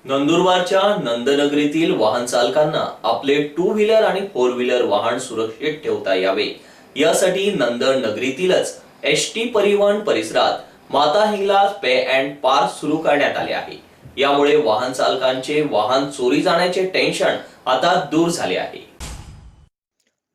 नंदुरबारच्या नंदनगरीतील वाहन चालकांना आपले टू व्हीलर आणि फोर व्हीलर वाहन सुरक्षित ठेवता यावे यासाठी नंदनगरीतीलच एसटी परिवहन परिसरात माता हिंगलाज पे अँड पार्क सुरू करण्यात आले आहे। यामुळे वाहन चालकांचे वाहन चोरी जाण्याचे टेन्शन आता दूर झाले आहे।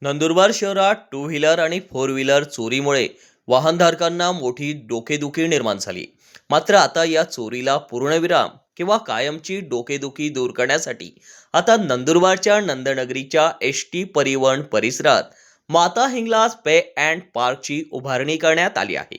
नंदुरबार शहरात टू व्हीलर आणि फोर व्हीलर चोरीमुळे वाहनधारकांना मोठी डोकेदुखी निर्माण झाली। मात्र आता या चोरीला पूर्णविराम किंवा कायमची डोकेदुखी दूर करण्यासाठी आता नंदुरबारच्या नंदनगरीच्या एसटी परिवहन परिसरात माता हिंगलाज पे अँड पार्कची उभारणी करण्यात आली आहे।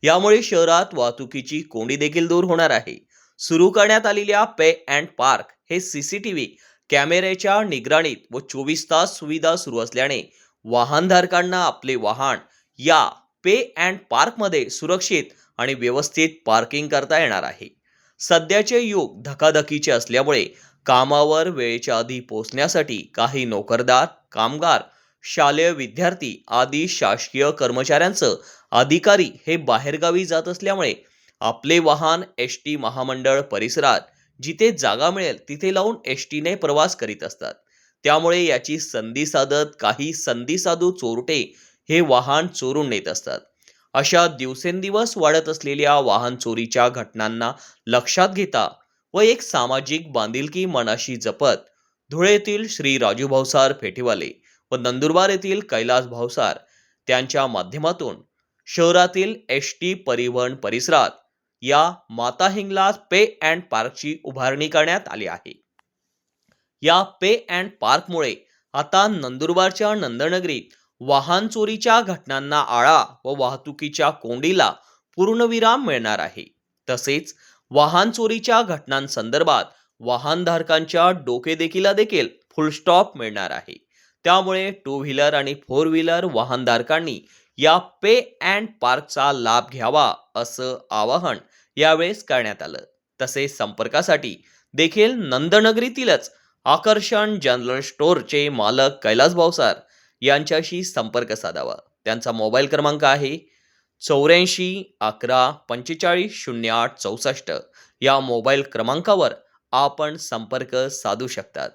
यामुळे शहरात वाहतुकीची कोंडी देखील दूर होणार आहे। सुरू करण्यात आलेल्या पे अँड पार्क हे सीसीटीव्ही कॅमेऱ्याच्या निगराणीत व 24 तास सुविधा सुरू असल्याने वाहनधारकांना आपले वाहन या पे अँड पार्कमध्ये सुरक्षित आणि व्यवस्थित पार्किंग करता येणार आहे। सध्याचे युग धकाधकीचे असल्यामुळे कामावर वेळेच्या आधी पोहोचण्यासाठी काही नोकरदार, कामगार, शालेय विद्यार्थी आदी शासकीय कर्मचाऱ्यांचं अधिकारी हे बाहेरगावी जात असल्यामुळे आपले वाहन एसटी महामंडळ परिसरात जिथे जागा मिळेल तिथे लावून एसटीने प्रवास करीत असतात। त्यामुळे याची संधी साधत काही संधी साधू चोरटे हे वाहन चोरून नेत असतात। अशा दिवसेंदिवस वाढत असलेल्या वाहन चोरीच्या घटनांना लक्षात घेता व एक सामाजिक बांधिलकी मनाशी जपत धुळे येथील श्री राजू भावसार फेटीवाले व नंदुरबार येथील कैलास भावसार त्यांच्या माध्यमातून शहरातील एसटी परिवहन परिसरात या माता हिंगलाज पे अँड पार्कची उभारणी करण्यात आली आहे। या पे अँड पार्कमुळे आता नंदुरबारच्या नंदनगरीत वाहन चोरीच्या घटनांना आळा व वाहतुकीच्या कोंडीला पूर्णविराम मिळणार आहे। तसेच वाहन चोरीच्या घटनांसंदर्भात वाहनधारकांच्या डोकेदुखीला देखील फुल स्टॉप मिळणार आहे। त्यामुळे टू व्हीलर आणि फोर व्हीलर वाहनधारकांनी या पे अँड पार्कचा लाभ घ्यावा असं आवाहन यावेळेस करण्यात आलं। तसेच संपर्कासाठी देखील नंदनगरीतीलच आकर्षण जनरल स्टोअरचे मालक कैलास भावसार यांच्याशी संपर्क साधावा। त्यांचा मोबाईल क्रमांक आहे 84 11 45 08 64। या मोबाईल क्रमांकावर आपण संपर्क साधू शकतात।